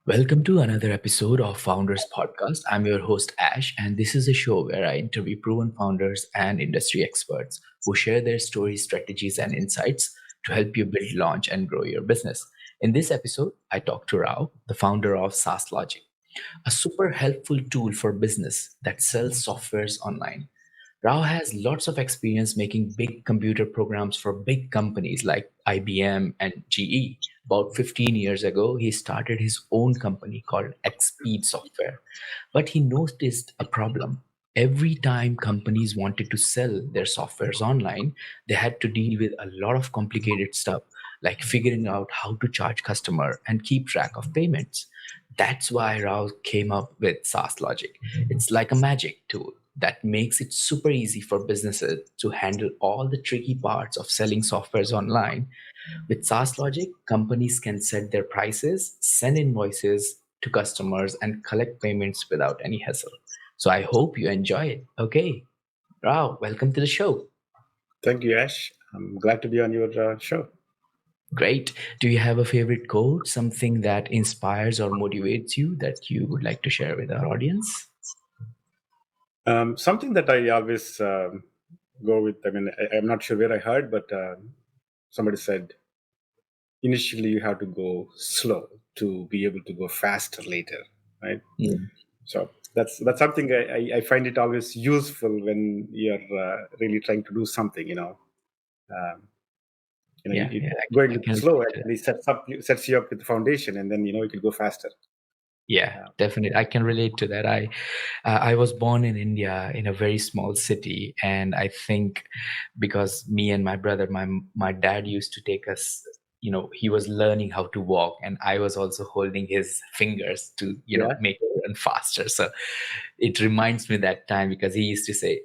Welcome to another episode of Founders Podcast. I'm your host, Ash, and this is a show where I interview proven founders and industry experts who share their stories, strategies, and insights to help you build, launch, and grow your business. In this episode, I talk to Rao, the founder of Saaslogic, a super helpful tool for business that sells softwares online. Rao has lots of experience making big computer programs for big companies like IBM and GE. About 15 years ago, he started his own company called Expeed Software. But he noticed a problem. Every time companies wanted to sell their softwares online, they had to deal with a lot of complicated stuff like figuring out how to charge customer and keep track of payments. That's why Rao came up with Saaslogic. It's like a magic tool that makes it super easy for businesses to handle all the tricky parts of selling softwares online. With SaaS Logic, companies can set their prices, send invoices to customers, and collect payments without any hassle. So I hope you enjoy it. Okay, Rao, welcome to the show. Thank you, Ash. I'm glad to be on your show. Great. Do you have a favorite quote, something that inspires or motivates you that you would like to share with our audience? Something that I always go with, I'm not sure where I heard, but somebody said initially you have to go slow to be able to go faster later, right? Mm. So that's something I find it always useful when you're really trying to do something. Um, Yeah, yeah, going I with can slow relate to that. actually sets you up with the foundation, and then you can go faster. Yeah, definitely. I can relate to that. I was born in India in a very small city, and I think because me and my brother, my dad used to take us. He was learning how to walk, and I was also holding his fingers to Yeah, make it run faster. So it reminds me that time because he used to say,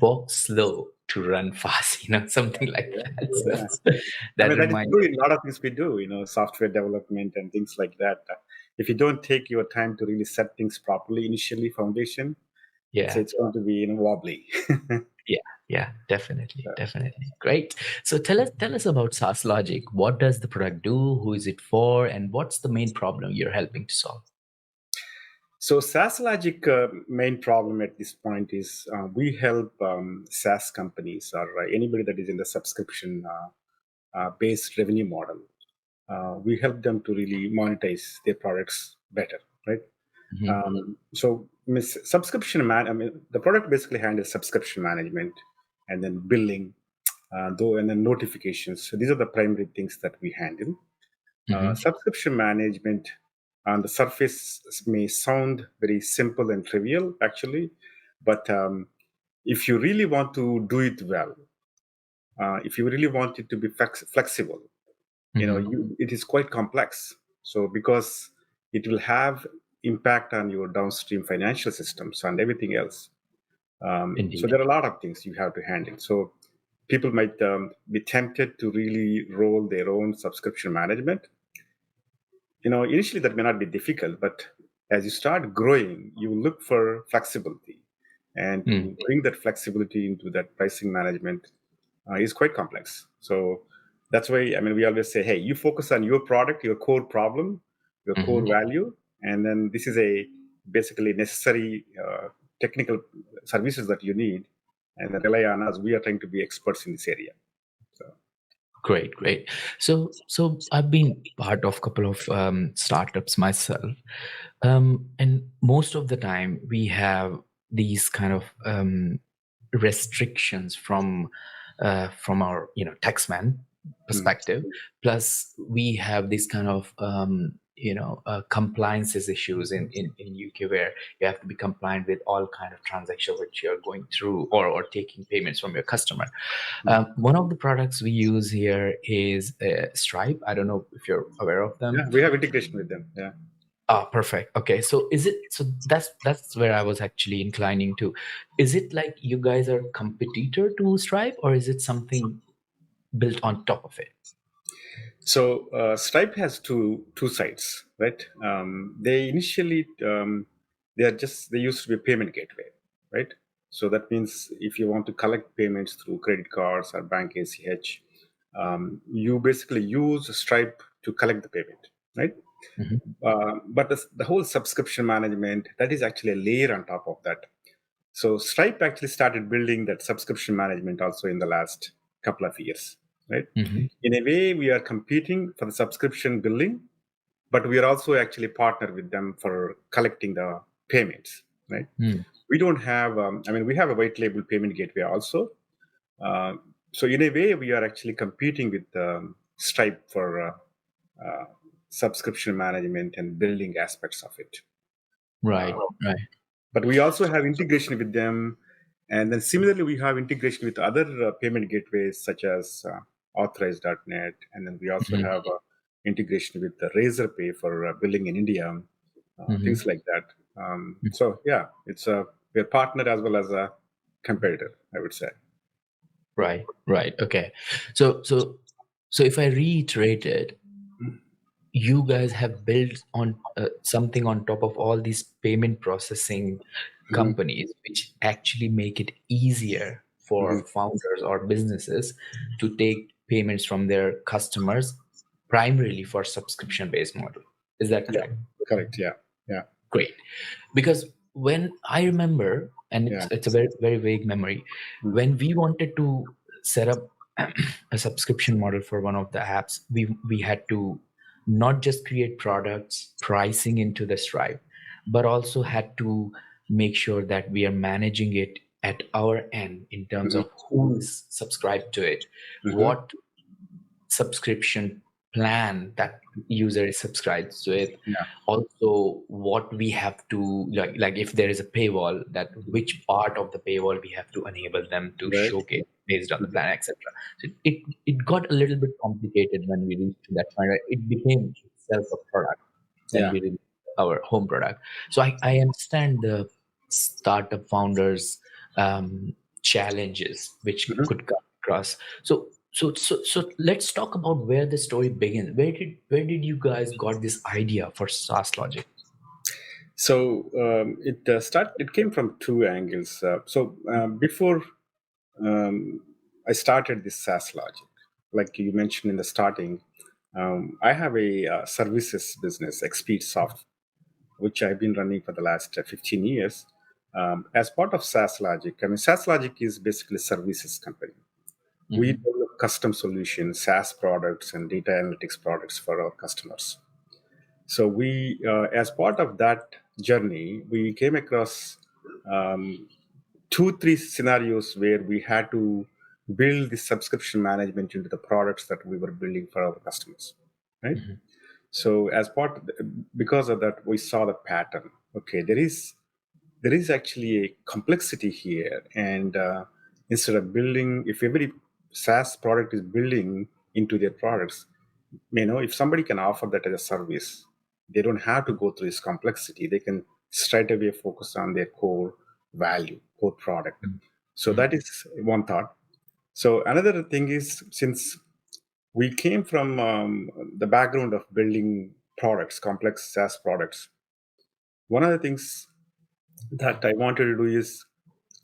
"Walk slow to run fast," something like that. yeah. So I that mean, that is reminds. true in a lot of things we do, software development and things like that. If you don't take your time to really set things properly initially, foundation, Yeah. it's going to be wobbly. Yeah, yeah, definitely, definitely. Great. So tell us about SaaS Logic. What does the product do? Who is it for? And what's the main problem you're helping to solve? So Saaslogic main problem at this point is we help SaaS companies or anybody that is in the subscription based revenue model. We help them to really monetize their products better, right? Hmm. So subscription man, I mean, the product basically handles subscription management and then billing, though, and then notifications. So these are the primary things that we handle. Hmm. Subscription management on the surface may sound very simple and trivial, actually, but if you really want to do it well, if you really want it to be flexible, Hmm. it is quite complex. So because it will have impact on your downstream financial systems and everything else. So Indeed. there are a lot of things you have to handle. So people might be tempted to really roll their own subscription management. Initially that may not be difficult, but as you start growing, you look for flexibility, and Mm. to bring that flexibility into that pricing management is quite complex. So that's why, I mean, we always say, hey, you focus on your product, your core problem, your core Hmm. value, and then this is a basically necessary technical services that you need, and then rely on us. We are trying to be experts in this area. So Great, great. So I've been part of a couple of startups myself, and most of the time we have these kind of restrictions from our taxman mm, perspective. Plus we have this kind of compliances issues in UK, where you have to be compliant with all kind of transactions which you're going through, or taking payments from your customer. mm. One of the products we use here is Stripe. I don't know if you're aware of them. Yeah, we have integration with them. Yeah. Ah, perfect. Okay, so is it so that's where I was actually inclining to. Is it like you guys are competitor to Stripe, or is it something built on top of it? So Stripe has two sides, right? They initially they used to be a payment gateway, right? So that means if you want to collect payments through credit cards or bank ACH, you basically use Stripe to collect the payment, right? Mhm. But the whole subscription management, that is actually a layer on top of that. So Stripe actually started building that subscription management also in the last couple of years, right? Mhm. In a way, we are competing for the subscription billing, but we are also actually partner with them for collecting the payments, right? Mm. We don't have, we have a white label payment gateway also. Uh, so in a way, we are actually competing with Stripe for uh, subscription management and building aspects of it. Right. Right. But we also have integration with them. And then similarly, we have integration with other payment gateways such as Authorize.net. And then we also Mhm. have integration with the Razorpay for billing in India, Mhm. things like that. So yeah, we're partner as well as a competitor, I would say. Right. Right. Okay. So if I reiterate it, you guys have built on something on top of all these payment processing Mhm, companies, which actually make it easier mhm. for founders or businesses to take payments from their customers, primarily for subscription based model. Is that Yeah, correct? correct. Yeah, yeah, Great. Because when I remember, and yeah. it's a very, very vague memory, Mm, when we wanted to set up a subscription model for one of the apps, we had to not just create products, pricing into the Stripe, but also had to make sure that we are managing it at our end in terms mhm, of who is subscribed to it, mhm. what subscription plan that user is subscribed with, Yeah, also what we have to like if there is a paywall, that which part of the paywall we have to enable them to right. showcase based on the Mhm. plan, etc. So it got a little bit complicated when we reached to that point, right? It became itself a product when Yeah. we released our home product. So I understand the startup founders challenges which Mhm. could come across. So let's talk about where the story begins. Where did you guys got this idea for Saaslogic? So it came from two angles. Before um, I started this SaaS logic, like you mentioned in the starting, I have a services business, Expeed Software, which I've been running for the last 15 years. As part of SaaS Logic, SaaS Logic is basically a services company. We Hmm. develop custom solutions, SaaS products, and data analytics products for our customers. So as part of that journey, we came across um, two, three scenarios where we had to build the subscription management into the products that we were building for our customers, right? Hmm. So because of that, we saw the pattern. Okay, there is actually a complexity here, and instead of building, if every SaaS product is building into their products, if somebody can offer that as a service, they don't have to go through this complexity. They can straight away focus on their core value, core product. So Hmm. that is one thought. So another thing is, since we came from the background of building products, complex SaaS products, one of the things that I wanted to do is,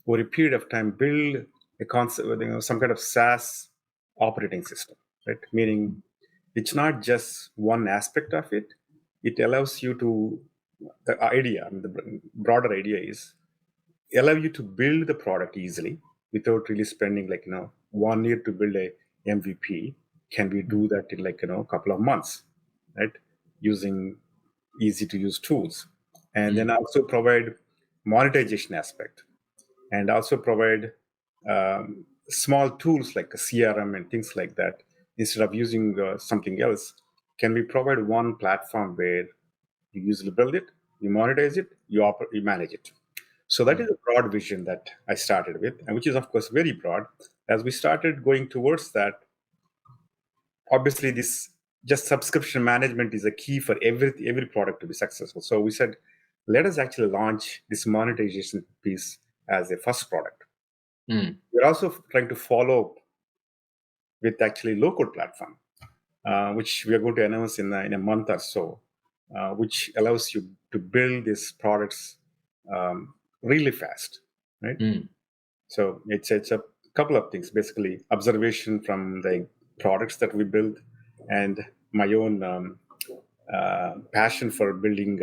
over a period of time, build a concept, some kind of SaaS operating system, right? Meaning, it's not just one aspect of it. It allows you to, the idea, the broader idea is, allow you to build the product easily without really spending 1 year to build a MVP. Can we do that in a couple of months, right? Using easy to use tools, and then Hmm. also provide monetization aspect, and also provide small tools like a CRM and things like that. Instead of using something else, can we provide one platform where you usually build it, you monetize it, you manage it? So that is a broad vision that I started with, and which is of course very broad. As we started going towards that, obviously this just subscription management is a key for every product to be successful. So we said, let us actually launch this monetization piece as a first product. Hmm. We're also trying to follow up with actually low-code platform, which we are going to announce in a month or so, which allows you to build these products really fast, right? Hmm. So it's a couple of things, basically observation from the products that we build, and my own passion for building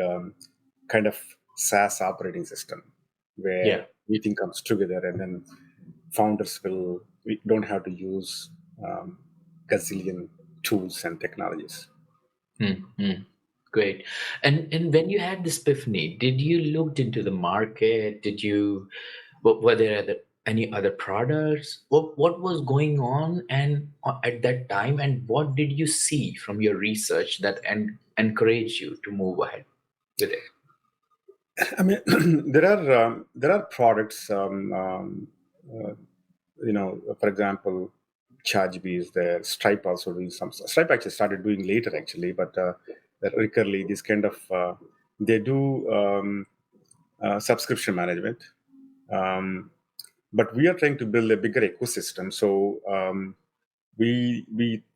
kind of SaaS operating system Yeah. where everything comes together, and then founders will we don't have to use um, gazillion tools and technologies. Mm-hmm. Great. And when you had this epiphany, did you looked into the market? Did you were there any other products? What was going on and at that time, and what did you see from your research that encouraged you to move ahead with it? I mean, there are products. Uh, for example, ChargeBee is there. Stripe also doing some. Stripe actually started doing later, actually, but that recurrently this kind of they do subscription management. Um, but we are trying to build a bigger ecosystem. So we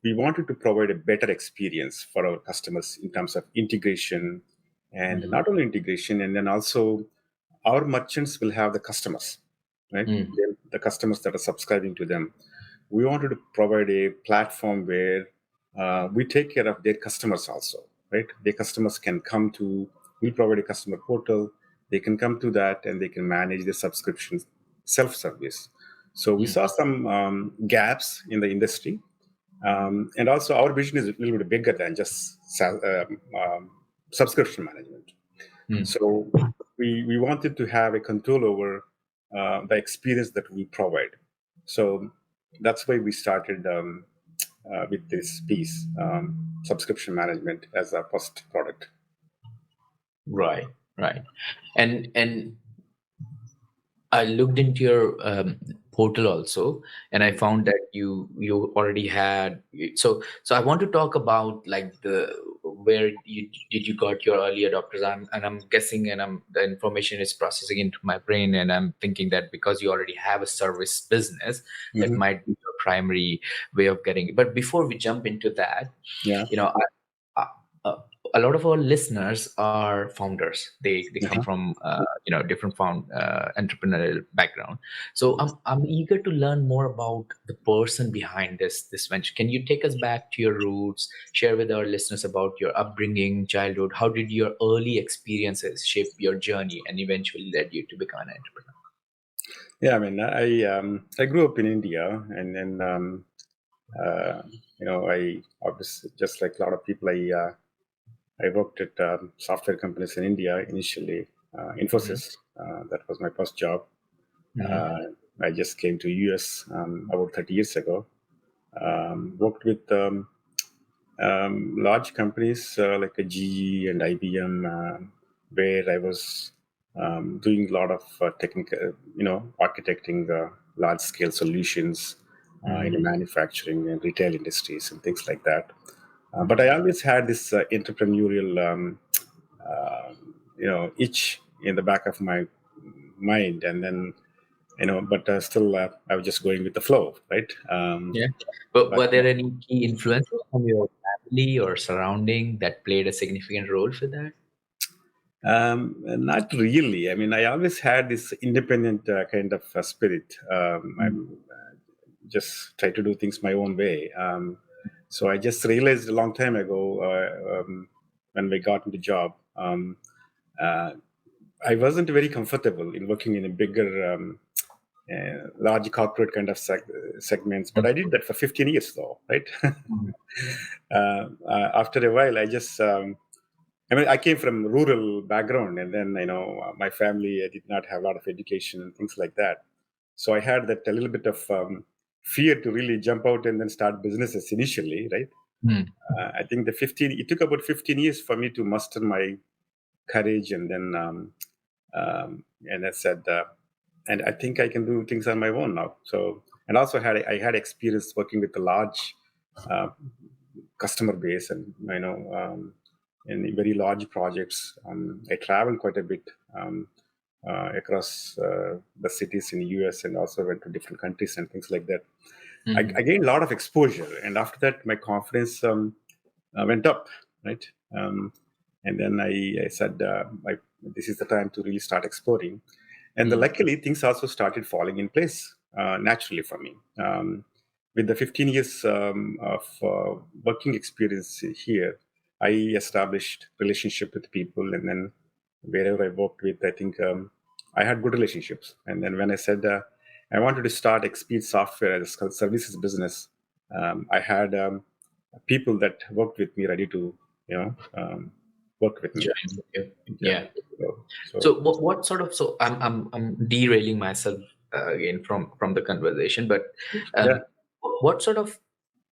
wanted to provide a better experience for our customers in terms of integration, and Mm-hmm. not only integration, and then also our merchants will have the customers, right? The customers that are subscribing to them. We wanted to provide a platform where we take care of their customers also, right? Their customers can come to. We provide a customer portal. They can come to that and they can manage the subscriptions self-service. So we saw some gaps in the industry, and also our vision is a little bit bigger than just subscription management. Mm-hmm. So we wanted to have a control over the experience that we provide. So that's why we started with this piece, subscription management as a first product. Right, right. And I looked into your portal also, and I found that you already had. So I want to talk about like the where you got your early adopters. I'm guessing, and the information is processing into my brain, and I'm thinking that because you already have a service business, that Hmm. might be your primary way of getting it. But before we jump into that, Yeah. you know, I, a lot of our listeners are founders. They come Uh-huh. from different entrepreneurial background. So I'm eager to learn more about the person behind this venture. Can you take us back to your roots? Share with our listeners about your upbringing, childhood. How did your early experiences shape your journey and eventually led you to become an entrepreneur? Yeah. I mean, I grew up in India, and then uh, I obviously, just like a lot of people, I worked at software companies in India initially. Mm-hmm. Infosys, that was my first job. Mm-hmm. Uh, I just came to US about 30 years ago. Worked with large companies like a GE and IBM, where I was doing a lot of technical, architecting large-scale solutions in the Mm-hmm. manufacturing and retail industries and things like that. But I Mm-hmm. always had this entrepreneurial, itch in the back of my mind, and then but still I was just going with the flow, right? Yeah. But But were there any key influences from your family or surrounding that played a significant role for that? Not really. I mean, I always had this independent kind of spirit. I'm just try to do things my own way. So I just realized a long time ago, when we got into job, uh, I wasn't very comfortable in working in a bigger, large corporate kind of segments. But I did that for 15 years, though, right? Mhm. After a while, I mean, I came from rural background, and then my family did not have a lot of education and things like that. So I had that a little bit of fear to really jump out and then start businesses initially, right? Mm. I think it took about 15 years for me to muster my courage, and then and I said, and I think I can do things on my own now. So, and also I had experience working with a large uh, customer base, and in very large projects. I traveled quite a bit across the cities in the US, and also went to different countries and things like that. I Mhm. gained a lot of exposure, and after that, my confidence went up, right? And then I said, this is the time to really start exploring. And Mm. luckily, things also started falling in place naturally for me. With the 15 years of working experience here, I established relationship with people, and then wherever I worked with, I think I had good relationships. And then when I said I wanted to start Expeed Software as a services business, I had people that worked with me ready to, work with me. Join you. Yeah. Yeah. So So what sort of, so I'm derailing myself again from the conversation, but yeah, um, what sort of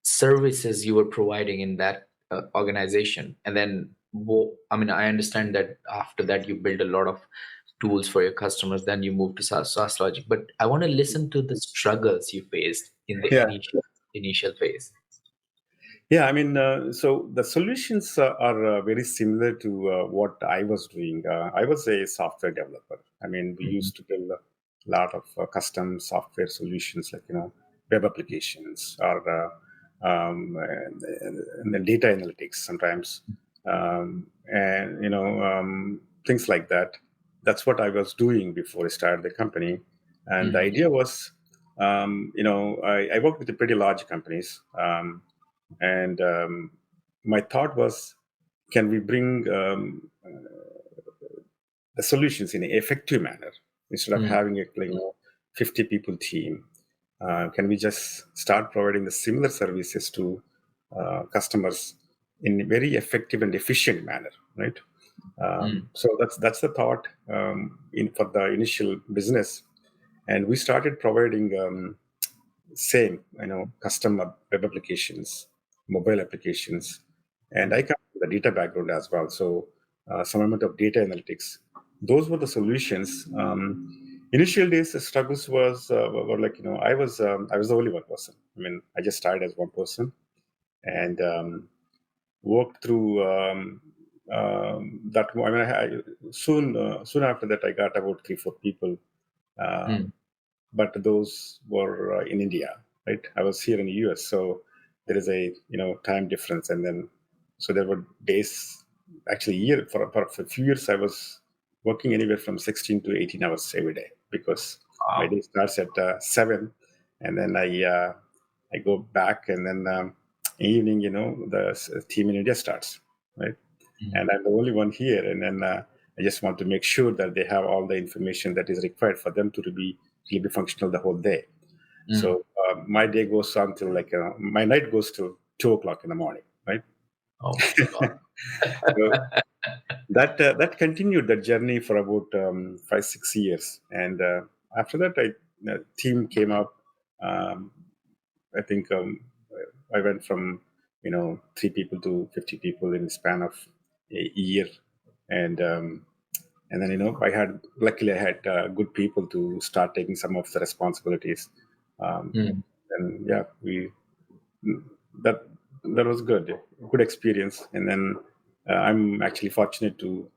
services you were providing in that organization, and then I mean, I understand that after that you build a lot of tools for your customers, then you move to Saaslogic, but I want to listen to the struggles you faced in the yeah. initial phase. Yeah, I mean, so the solutions are very similar to what I was doing. I was a software developer. I mean, we Mhm. used to build a lot of custom software solutions, like web applications or and then data analytics sometimes, and things like that. That's what I was doing before I started the company, and the Mhm. idea was, I worked with the pretty large companies. And my thought was, can we bring the solutions in an effective manner instead of Mhm. having a 50 people team? Can we just start providing the similar services to customers in a very effective and efficient manner, right? Mhm. So that's the thought in for the initial business, and we started providing same, custom web applications, mobile applications, and I come from the data background as well. So some amount of data analytics. Those were the solutions. Initial days, the struggles were like, I was the only one person. I mean, I just started as one person and worked through that. I mean, soon after that, I got about 3-4 people. Um, Mhm. but those were in India, right? I was here in the US, so there is a time difference, and then so there were days, actually, year for a few years, I was working anywhere from 16 to 18 hours every day because my Wow. day starts at 7, and then I go back, and then evening, the team in India starts, right? Mhm. And I'm the only one here. And then I just want to make sure that they have all the information that is required for them to be really be functional the whole day. Mhm. So my day goes on till like my night goes till 2 o'clock in the morning, right? Oh my God. So that continued that journey for about 5-6 years, and after that, team came up. Um, I think I went from 3 people to 50 people in the span of a year, and and then luckily I had good people to start taking some of the responsibilities, um, Mhm. and yeah, we that that was good experience, and then I'm actually fortunate to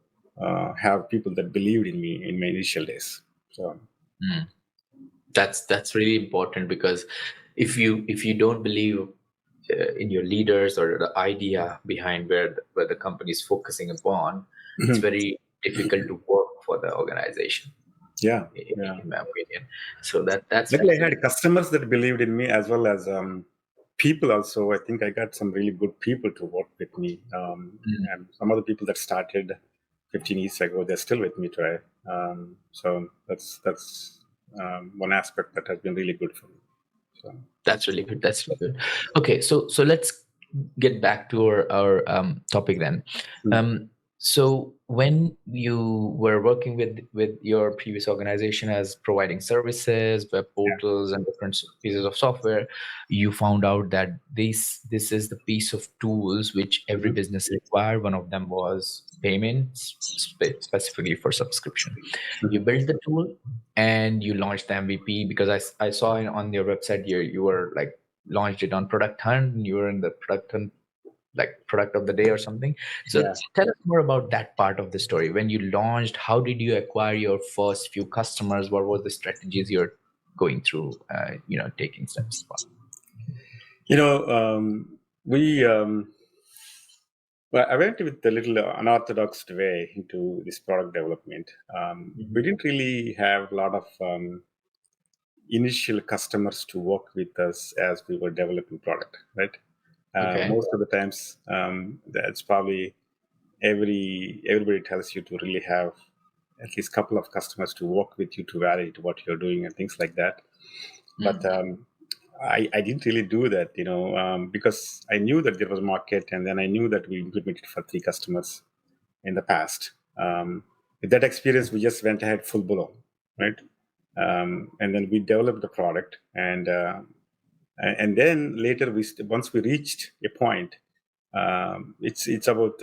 have people that believed in me in my initial days. So Mhm. That's really important, because if you don't believe in your leaders or the idea behind where the company is focusing upon, it's very difficult to work for the organization, yeah, in, yeah. in my opinion. So that's Luckily, I really. had customers that believed in me as well as people also. I think I got some really good people to work with me. Mm. And some of the people that started 15 years ago, they're still with me today. So that's one aspect that has been really good for me. So, That's really good. That's really good. Okay, so let's get back to our topic then. mm, Um, so when you were working with your previous organization as providing services, web yeah. portals, and different pieces of software, you found out that this is the piece of tools which every Mhm. business required. One of them was payments, specifically for subscription. You Mhm. built the tool and you launched the MVP, because I saw on your website you were like launched it on product hunt, and you were in the product hunt, like product of the day or something. So Yeah. tell us more about that part of the story. When you launched, how did you acquire your first few customers? What were the strategies you're going through, taking steps upon? You know, we well, I went with a little unorthodox way into this product development. We Mhm. didn't really have a lot of initial customers to work with us as we were developing product, right? Okay. Most of the times, that's probably everybody tells you to really have at least a couple of customers to work with you to validate what you're doing and things like that. But Mm. I didn't really do that, because I knew that there was a market, and then I knew that we implemented for 3 customers in the past. With that experience, we just went ahead full blown, right? And then we developed the product, and then later once we reached a point, it's about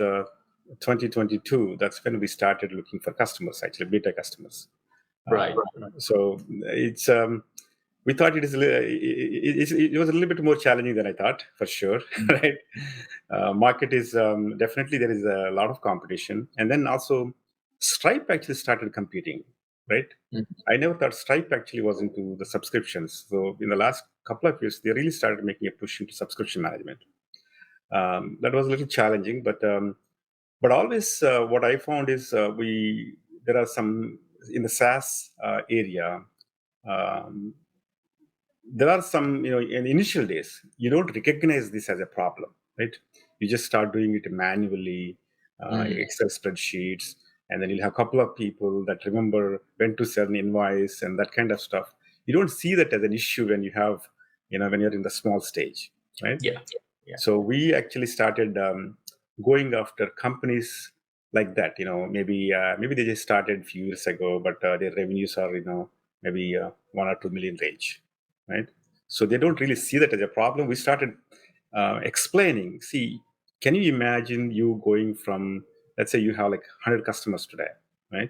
2022. That's when we started looking for customers, actually beta customers. Right. So it's we thought it was a little bit more challenging than I thought, for sure. Mm. Right? Market is definitely, there is a lot of competition, and then also Stripe actually started competing, right? Mm. I never thought Stripe actually was into the subscriptions. So in the last couple of years, they really started making a push into subscription management. That was a little challenging, but always what I found is we there are some in the SaaS area. Um, there are some, in initial days, you don't recognize this as a problem, right? You just start doing it manually, Mm. Excel spreadsheets, and then you'll have a couple of people that remember when to send an invoice and that kind of stuff. You don't see that as an issue when you have, when you're in the small stage, right? Yeah. Yeah. So we actually started going after companies like that. Maybe they just started a few years ago, but their revenues are, maybe 1 or 2 million range, right? So they don't really see that as a problem. We started explaining. See, can you imagine you going from, let's say you have like 100 customers today, right?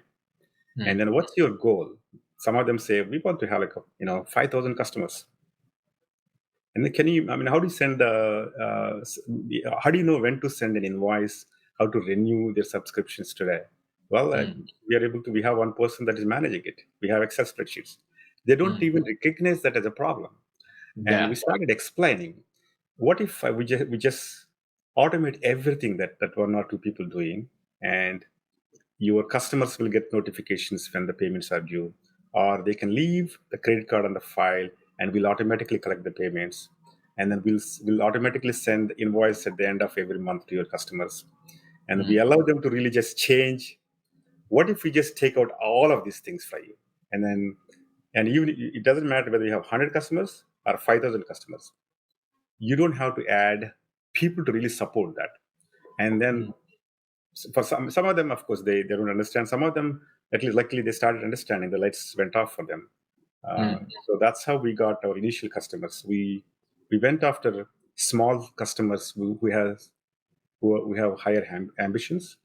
And Mm. then what's your goal? Some of them say we want to have like 5,000 customers. And then how do you send, how do you know when to send an invoice, how to renew their subscriptions today? Well, Mm. we have one person that is managing it. We have Excel spreadsheets. They don't Mm. even recognize that as a problem. And we Yeah. started explaining, what if we just automate everything that 1 or 2 people doing, and your customers will get notifications when the payments are due, or they can leave the credit card on the file, and we'll automatically collect the payments, and then we'll automatically send the invoice at the end of every month to your customers, and we Mm. allow them to really just change. What if we just take out all of these things for you, and then, and even it doesn't matter whether you have 100 customers or 5,000 customers, you don't have to add people to really support that. And then, Mm. for some of them, of course, they don't understand. Some of them, at least luckily, they started understanding. The lights went off for them. Mm. So that's how we got our initial customers. We went after small customers who have higher ambitions,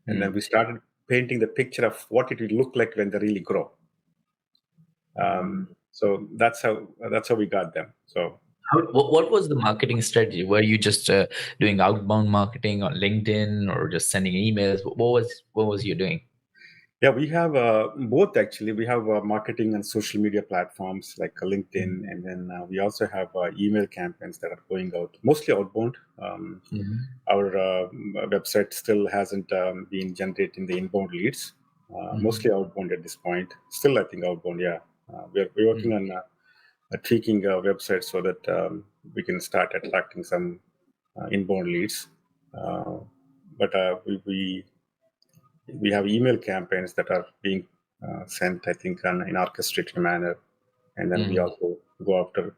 and then Mm. we started painting the picture of what it will look like when they really grow. So that's how we got them. So What was the marketing strategy? Were you just doing outbound marketing on LinkedIn or just sending emails? What was you doing? yeah, we have both actually. We have marketing and social media platforms like LinkedIn, Mm. and then we also have email campaigns that are going out, mostly outbound. Mhm. Our website still hasn't been generating the inbound leads. Mhm. Mostly outbound at this point. Still, I think outbound. Yeah, we're working Mm. on tweaking our website so that we can start attracting some inbound leads. Uh, but we have email campaigns that are being sent, I think, in orchestrated manner, and then we Mm. also go after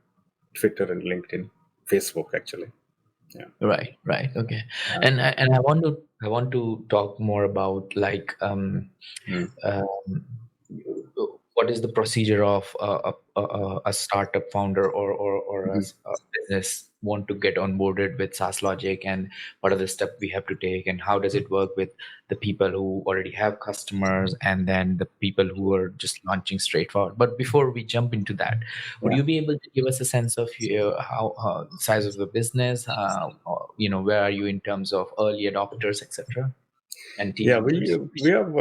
Twitter and LinkedIn, Facebook, actually. Yeah. Right, right. Okay. Uh, And I want to talk more about like mm, um, what is the procedure of a startup founder or mhm. a business want to get onboarded with Saaslogic, and what are the steps we have to take, and how does it work with the people who already have customers and then the people who are just launching straight forward. But before we jump into that, would Yeah. you be able to give us a sense of how size of the business, where are you in terms of early adopters, etc., and Yeah, team we members? we have.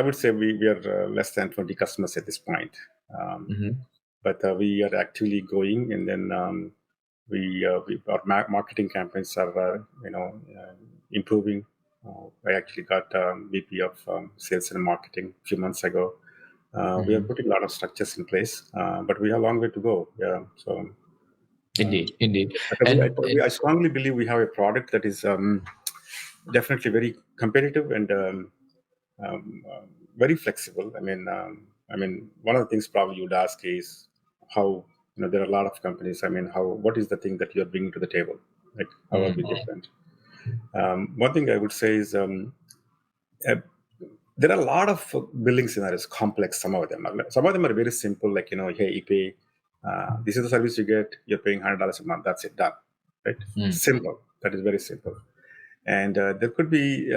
I would say we are less than 20 customers at this point, Mm-hmm. but we are actively growing, and then our marketing campaigns are improving. I actually got VP of Sales and Marketing a few months ago. We are Mm-hmm. putting a lot of structures in place, but we have a long way to go. Yeah, so Indeed. I strongly believe we have a product that is definitely very competitive and very flexible. One of the things probably you'd ask is how, there are a lot of companies. What is the thing that you're bringing to the table? Like, how are we mm, different? One thing I would say is uh, there are a lot of billing scenarios, complex. Some of them are very simple, like, hey, you pay. This is the service you get. You're paying $100 a month. That's it, done. Right? mm, Simple. That is very simple. And there could be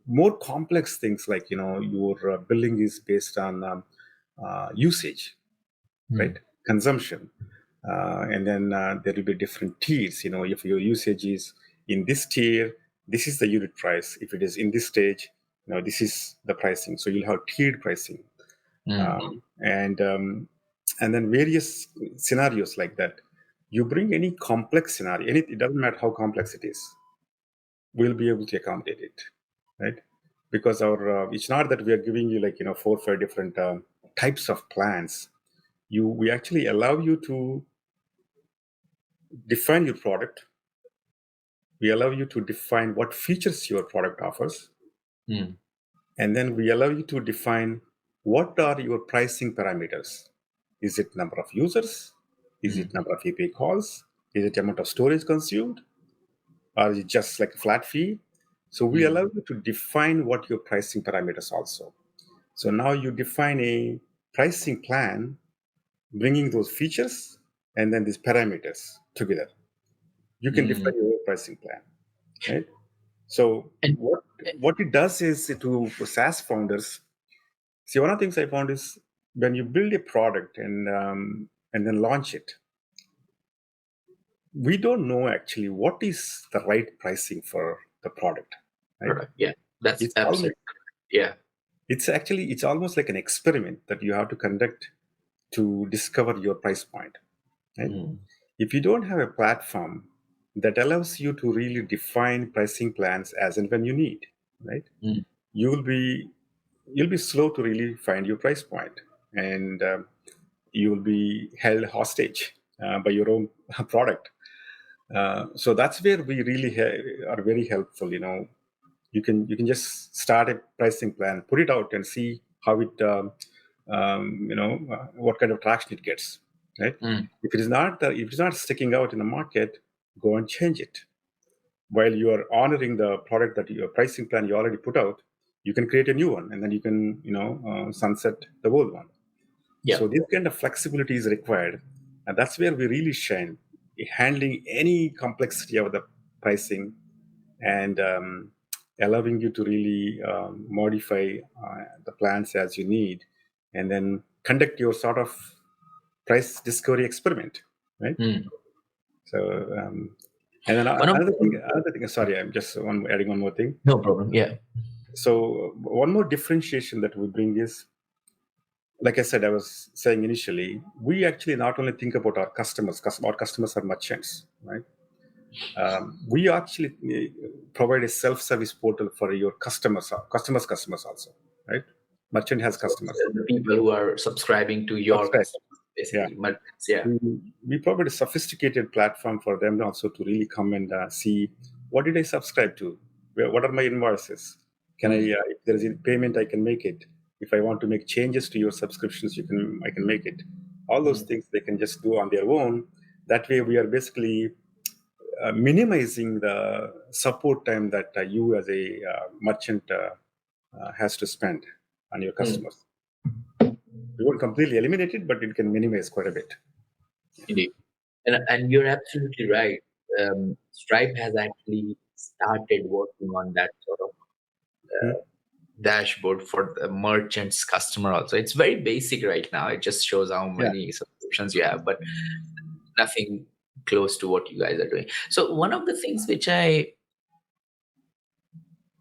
more complex things, like, your billing is based on usage, mm, right? Consumption. And then there will be different tiers. If your usage is in this tier, this is the unit price. If it is in this stage, this is the pricing. So you'll have tiered pricing. mm, And then various scenarios like that. You bring any complex scenario, it doesn't matter how complex it is, we'll be able to accommodate it, right? Because it's not that we are giving you, like, 4 or 5 different types of plans. We actually allow you to define your product. We allow you to define what features your product offers, mm, and then we allow you to define what are your pricing parameters. Is it number of users? Is mm, it number of API calls? Is it amount of storage consumed? Or is it just like a flat fee? So we mm, allow you to define what your pricing parameters also. So now you define a pricing plan, bringing those features and then these parameters together. You can mm. define your own pricing plan, right? So And what it does is, to SaaS founders. See, one of the things I found is, when you build a product and then launch it, we don't know actually what is the right pricing for the product, right? product, yeah, that's It's almost absolutely, yeah. it's almost like an experiment that you have to conduct to discover your price point, right? Mm, If you don't have a platform that allows you to really define pricing plans as and when you need, right, mm, you'll be slow to really find your price point, and you'll be held hostage by your own product. So that's where we really are very helpful. You can just start a pricing plan, put it out, and see how it what kind of traction it gets, right? mm, If it's not sticking out in the market, go and change it. While you are honoring the product that your pricing plan you already put out, you can create a new one, and then you can sunset the old one. yeah. So this kind of flexibility is required, and that's where we really shine, handling any complexity of the pricing, and allowing you to really modify the plans as you need, and then conduct your sort of price discovery experiment, right? Mm. So, and then One of another thing. Sorry, I'm just adding one more thing. No problem, yeah. So, one more differentiation that we bring is, like I said, I was saying initially, we actually not only think about our customers. Our customers are merchants, right? We actually provide a self-service portal for your customers also, right? Merchant has So customers. the people who are subscribing to your Subscribe. customers, Yeah. basically, merchants, yeah. We provide a sophisticated platform for them also to really come and see, what did I subscribe to? What are my invoices? Can I, Mm, if there is a payment, I can make it. If I want to make changes to your subscriptions, I can make it. All those mm, things they can just do on their own. That way, we are basically minimizing the support time that you as a merchant has to spend on your mm, customers. We won't completely eliminate it, but it can minimize quite a bit. indeed. And you're absolutely right. Stripe has actually started working on that sort of Hmm. dashboard for the merchant's customer also. It's very basic right now. It just shows how Yeah. many subscriptions you have, but nothing close to what you guys are doing. So one of the things which I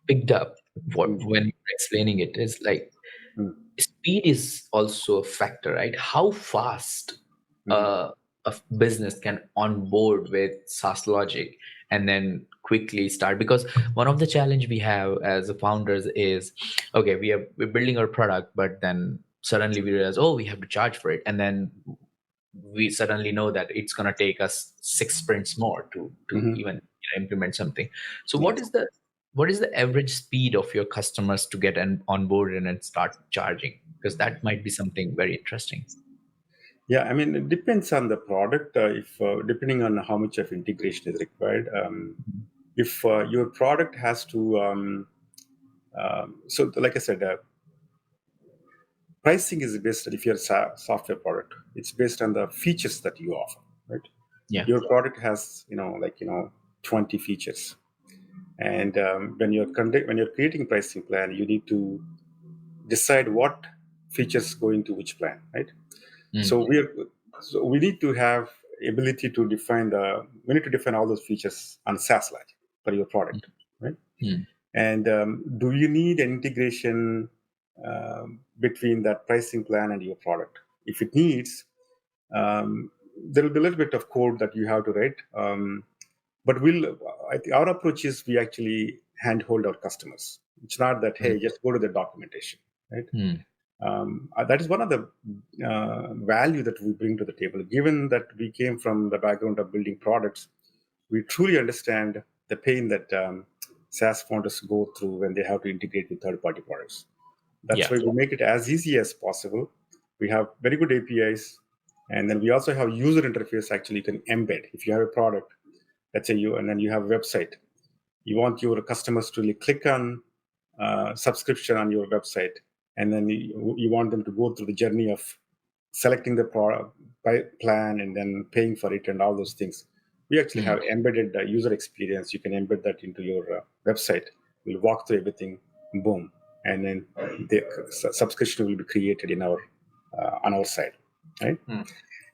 picked up Hmm. when you're explaining it is like Hmm. speed is also a factor, right? How fast Hmm. uh, a business can onboard with Saaslogic and then quickly start. Because one of the challenge we have as a founders is, okay, we're building our product, but then suddenly we realize, oh, we have to charge for it, and then we suddenly know that it's going to take us 6 sprints more to Hmm. even implement something. So Yes. what is the average speed of your customers to get on board and start charging? Because that might be something very interesting. Yeah, I mean, it depends on the product. If depending on how much of integration is required. If your product has to, so like I said, pricing is based, if you're a software product, it's based on the features that you offer, right? Yeah. Your product has, 20 features, and when you're creating pricing plan, you need to decide what features go into which plan, right? Mm, So we need to have ability to define we need to define all those features on Saaslogic for your product, right? mm, And do you need an integration between that pricing plan and your product? If it needs, there will be a little bit of code that you have to write. But I think our approach is we actually handhold our customers. It's not that, mm, hey, just go to the documentation, right? mm, That is one of the value that we bring to the table. Given that we came from the background of building products, we truly understand the pain that SaaS founders go through when they have to integrate with third-party products. That's yeah. why we make it as easy as possible. We have very good APIs, and then we also have user interface. Actually, you can embed if you have a product. Let's say and then you have a website. You want your customers to really click on subscription on your website, and then you want them to go through the journey of selecting the product by plan and then paying for it and all those things. We actually Mm, have embedded user experience. You can embed that into your website. We'll walk through everything, boom, and then the subscription will be created in our on our side, right? mm,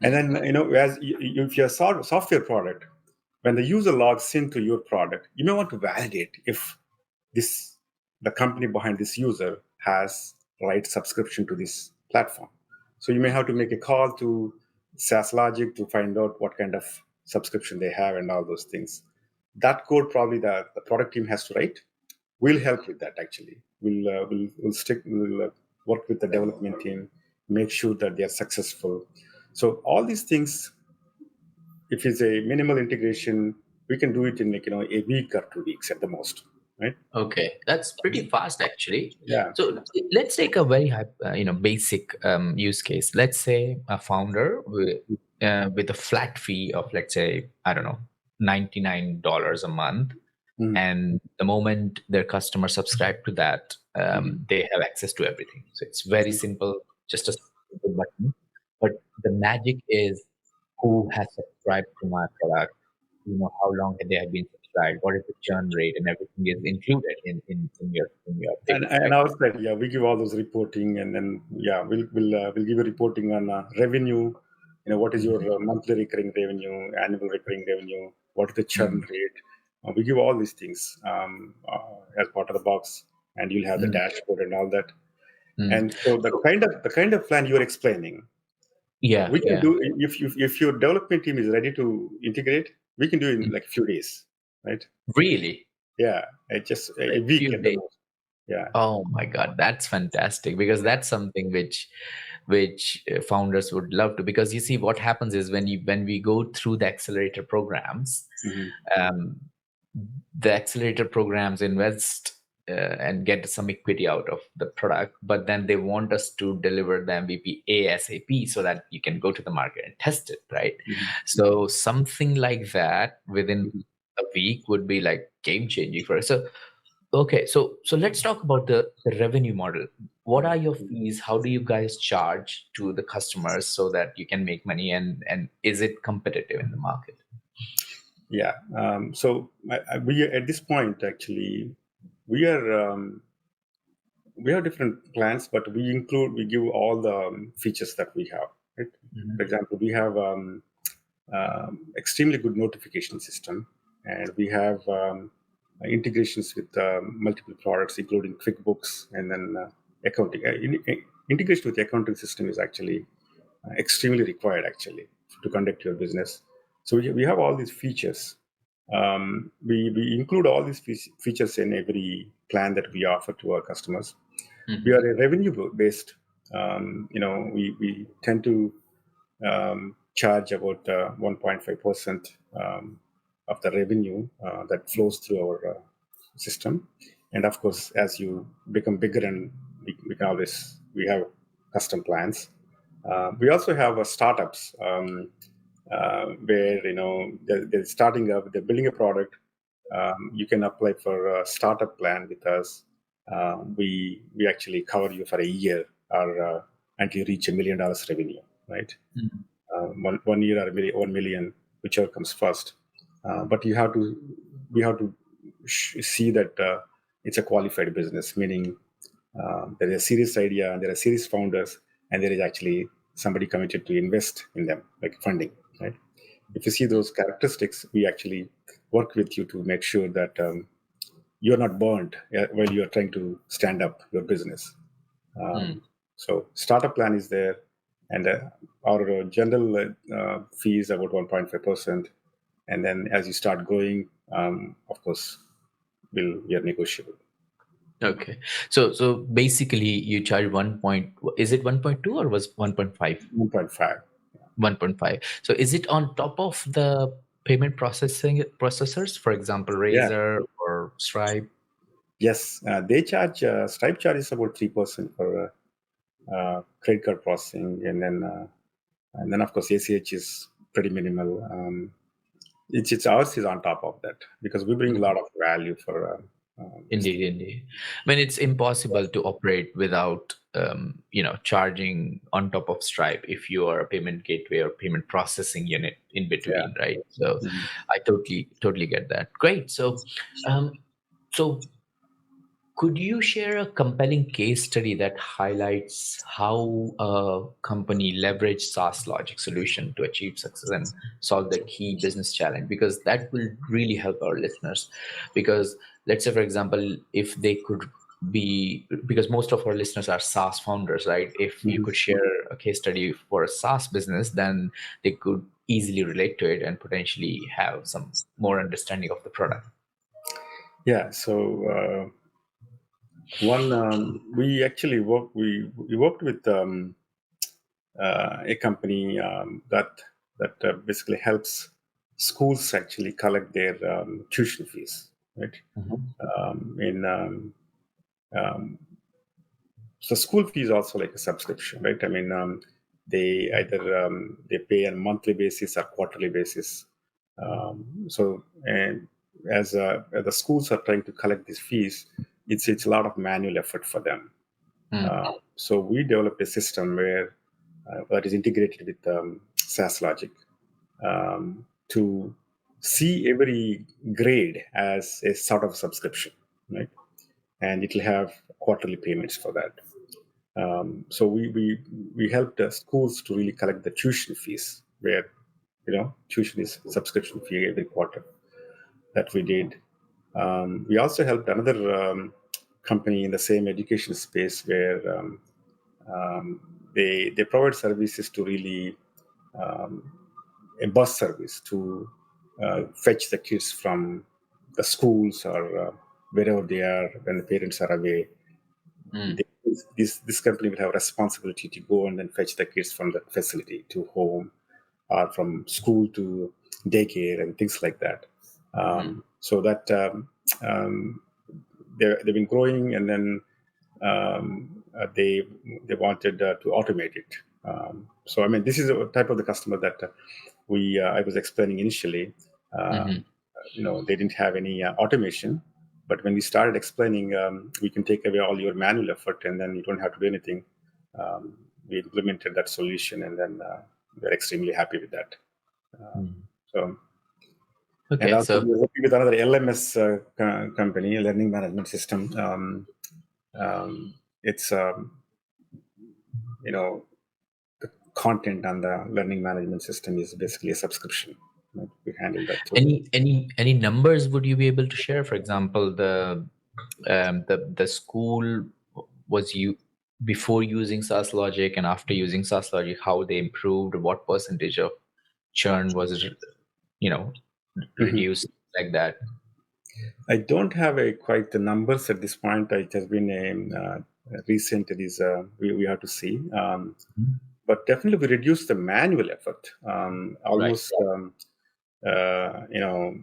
And mm, then if you're a software product, when the user logs into your product, you may want to validate if this the company behind this user has right subscription to this platform. So you may have to make a call to Saaslogic to find out what kind of subscription they have and all those things. That code probably the product team has to write. We'll help with that actually. We'll work with the development team, make sure that they are successful. So all these things, if it's a minimal integration, we can do it in a week or 2 weeks at the most, right? okay, that's pretty fast actually. Yeah. So let's take a very basic use case. Let's say a founder with a flat fee of, let's say, I don't know, $99 a month, Mm-hmm. and the moment their customers subscribe to that, they have access to everything. So it's very simple, just a simple button. But the magic is who has subscribed to my product, how long they have been subscribed, what is the churn rate, and everything is included in your table, And right? our side, yeah, we give all those reporting, and then yeah, we'll give you reporting on revenue. What is your Mhm. monthly recurring revenue, annual recurring revenue? What is the churn Mm, rate? We give all these things as part of the box, and you'll have the mm, dashboard and all that. mm. And so So the kind of plan you're explaining, yeah, we can yeah. do if your development team is ready to integrate, we can do it in Mm. like a few days, right? Really, Yeah, it's just a like week few at the days. most. Yeah. Oh my God, that's fantastic, because that's something which founders would love to. Because you see, what happens is when we go through the accelerator programs, Mhm. um, the accelerator programs invest and get some equity out of the product, but then they want us to deliver the MVP ASAP so that you can go to the market and test it, right? Mhm. So something like that within Mhm. a week would be like game changing for us. So okay, so let's talk about the revenue model. What are your fees? How do you guys charge to the customers so that you can make money, and is it competitive in the market? Yeah. So we at this point actually we are we have different plans, but we give all the features that we have. Right? For Mhm. example, we have extremely good notification system, and we have integrations with multiple products, including QuickBooks, and then accounting. Integration with the accounting system is actually extremely required actually to conduct your business. So we have all these features. We include all these features in every plan that we offer to our customers. We Mhm. are a revenue based. We tend to charge about 1.5% of the revenue that flows through our system. And of course, as you become bigger, and we can always we have custom plans. We also have startups where they're starting up, they're building a product. You can apply for a startup plan with us. We actually cover you for a year or until you reach $1 million revenue, right? Mhm. 1 year or 1 million, whichever comes first. But we have to see that it's a qualified business, meaning there is a serious idea, and there are serious founders, and there is actually somebody committed to invest in them, like funding, right? If you see those characteristics, we actually work with you to make sure that you're not burned while you're trying to stand up your business. Mm. So startup plan is there, and our general fee is about 1.5%. And then as you start growing, of course, we are negotiable. Okay. So basically you charge is it 1.2 or was 1.5? 1.5. 1.5. So is it on top of the payment processors, for example, Yeah. Razor or Stripe? Yes. They charge Stripe charges about 3% for credit card processing, and then of course ACH is pretty minimal. It's ours is on top of that because we bring a lot of value for this Indeed, thing. indeed. I mean, it's impossible to operate without, charging on top of Stripe if you are a payment gateway or payment processing unit in Yeah. between, right? So, Mhm. I totally get that. Great. Um, so could you share a compelling case study that highlights how a company leveraged Saaslogic solution to achieve success and solve the key business challenge? Because that will really help our listeners. Because let's say, for example, if they could be, because most of our listeners are SaaS founders, right? If you Mhm. could share a case study for a SaaS business, then they could easily relate to it and potentially have some more understanding of the product. Yeah. So one we actually we worked with a company that basically helps schools actually collect their tuition fees, right? Mhm. In So school fee is also like a subscription, right? I mean, they either they pay on a monthly basis or quarterly basis. And as the schools are trying to collect these fees, it's a lot of manual effort for them. Mm. So we developed a system where that is integrated with Saaslogic to see every grade as a sort of subscription, right? And it will have quarterly payments for that. So we helped schools to really collect the tuition fees, where tuition is subscription fee every quarter that we did. We also helped another company in the same education space where they provide services to really a bus service to fetch the kids from the schools or wherever they are when the parents are away. Mm. they, this company will have responsibility to go and then fetch the kids from the facility to home or from school to daycare and things like that. Mm. So that um, they've been growing, and then they wanted to automate it. So I mean, this is a type of the customer that we I was explaining initially. Mhm. They didn't have any automation, but when we started explaining, we can take away all your manual effort, and then you don't have to do anything. We implemented that solution, and then we're extremely happy with that. Mm. So, and Okay, also so we're working with another LMS company, learning management system. It's you know the content on the learning management system is basically a subscription. We handle that too. any numbers would you be able to share? For example, the school was you before using Saaslogic and after using Saaslogic, how they improved, what percentage of churn was you know Mhm. reduced like that. I don't have a quite the numbers at this point. It has been a recent. It is we have to see. but definitely we reduce the manual effort. Right. Almost, you know,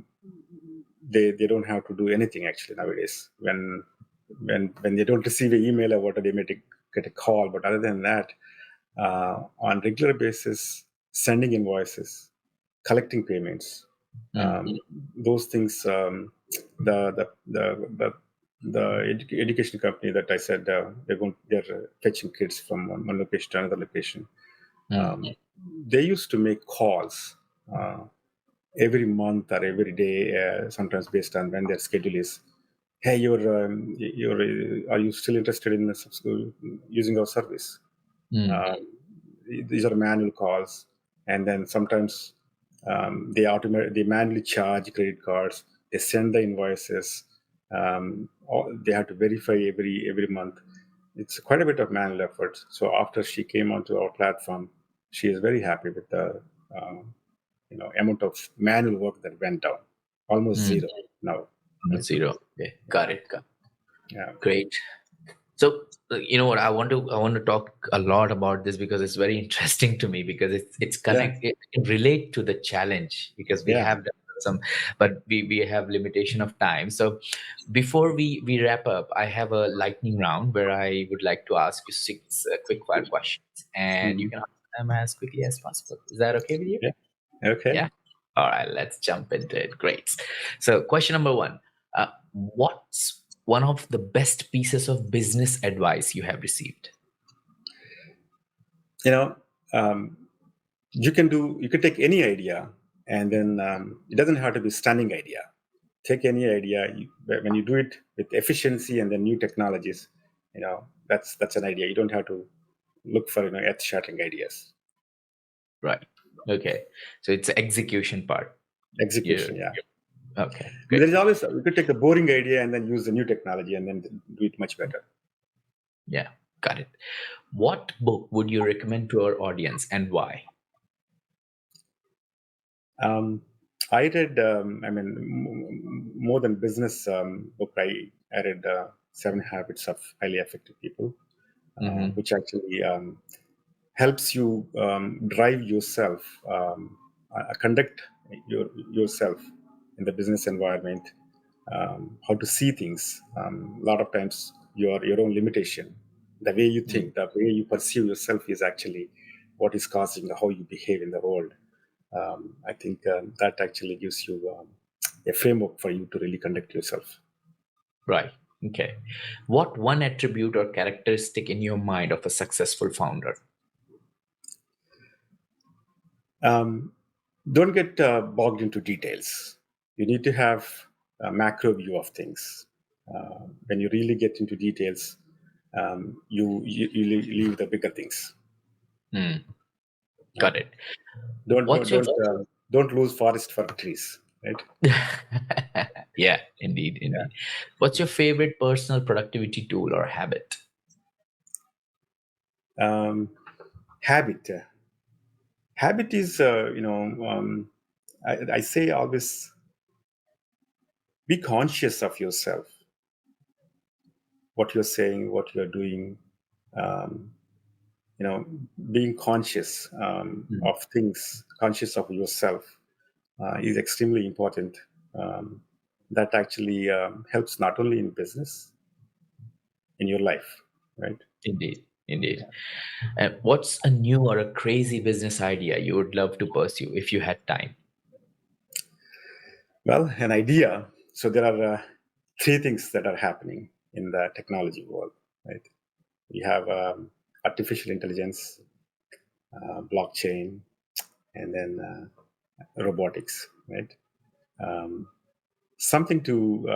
they don't have to do anything actually nowadays. When they don't receive an email or what, they may get a call. But other than that, on regular basis, sending invoices, collecting payments, Mm. those things. The education company that I said, they're fetching kids from one location to another location. Mm. Um, they used to make calls every month or every day, sometimes based on when their schedule is. Hey, are you still interested in using our service? Mm. Um, these are manual calls, and then sometimes they manually charge credit cards. They send the invoices. They have to verify every month. It's quite a bit of manual effort. So after she came onto our platform, she is very happy with the amount of manual work that went down, almost Mm. zero now. Right? Zero. Okay. Got it. Yeah, Great. So you know what, I want to talk a lot about this because it's very interesting to me, because it's yeah, connect it can relate to the challenge, because we yeah. have done some, but we have limitation of time. So before we wrap up, I have a lightning round where I would like to ask you six quick fire questions, and you Mhm. can answer them as quickly as possible. Is that okay with you? Yeah. Okay. Yeah. All right, let's jump into it. Great. So, question number one, what's one of the best pieces of business advice you have received? You know, um, you can take any idea, and then it doesn't have to be stunning idea. Take any idea, when you do it with efficiency and then new technologies, that's an idea. You don't have to look for earth-shattering ideas. Right. Okay. So, it's the execution part. Yeah. Execution, yeah. Okay. There Great. is always, you could take the boring idea and then use the new technology and then do it much better. Yeah. Got it. What book would you recommend to our audience, and why? Um, I read, more than business book. I read Seven Habits of Highly Effective People, Mm-hmm. which actually helps you drive yourself, conduct yourself in the business environment, how to see things. A lot of times, your own limitation, the way you think, the way you perceive yourself is actually what is causing how you behave in the world. I think that actually gives you a framework for you to really conduct yourself. Right. Okay. What one attribute or characteristic in your mind of a successful founder? Um, don't get bogged into details. You need to have a macro view of things. When you really get into details, you leave the bigger things. Hmm. Yeah. Got it. Don't What's don't your don't, uh, don't lose forest for trees. Right. Yeah, indeed, indeed. What's your favorite personal productivity tool or habit? Um, habit. Habit is, I say always, be conscious of yourself, what you're saying, what you're doing. Um, Being conscious Mm. of things, conscious of yourself, is extremely important. Um, that actually helps not only in business, in your life, right? Indeed, indeed. What's a new or a crazy business idea you would love to pursue if you had time? Well, an idea. So there are three things that are happening in the technology world, right? We have artificial intelligence, blockchain, and then robotics, right? Um, something to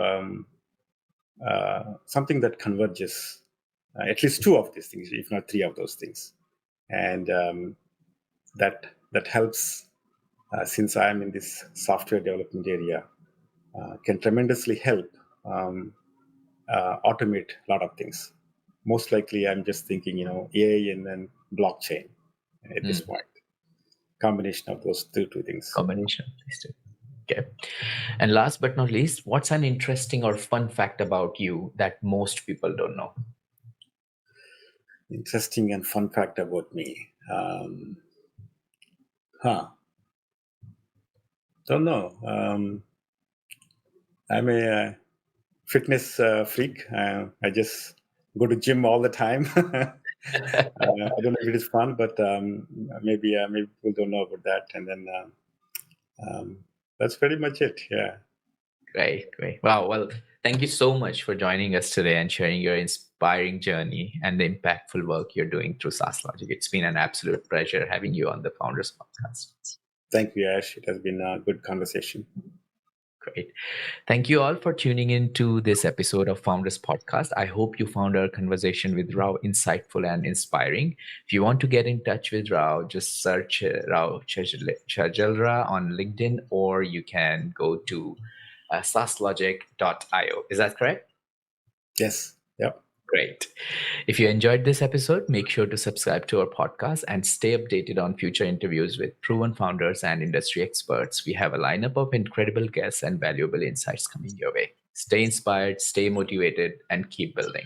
something that converges at least two of these things, if not three of those things, and that helps. Since I am in this software development area, can tremendously help um, automate a lot of things. Most likely, I'm just thinking, AI and then blockchain at this Mm. point. Combination of those two things. Combination of these two. Okay. And last but not least, what's an interesting or fun fact about you that most people don't know? Interesting and fun fact about me. Um, huh. Don't know. I'm a fitness freak. I just go to gym all the time. I don't know if it is fun, but maybe people don't know about that. And then that's pretty much it. Yeah. Great, great. Wow. Well, thank you so much for joining us today and sharing your inspiring journey and the impactful work you're doing through Saaslogic. It's been an absolute pleasure having you on the Founders Podcast. Thank you, Ash. It has been a good conversation. Great. Thank you all for tuning in to this episode of Founders Podcast. I hope you found our conversation with Rao insightful and inspiring. If you want to get in touch with Rao, just search Rao Chajalra on LinkedIn, or you can go to saaslogic.io. Is that correct? Yes. Yep. Great. If you enjoyed this episode, make sure to subscribe to our podcast and stay updated on future interviews with proven founders and industry experts. We have a lineup of incredible guests and valuable insights coming your way. Stay inspired, stay motivated, and keep building.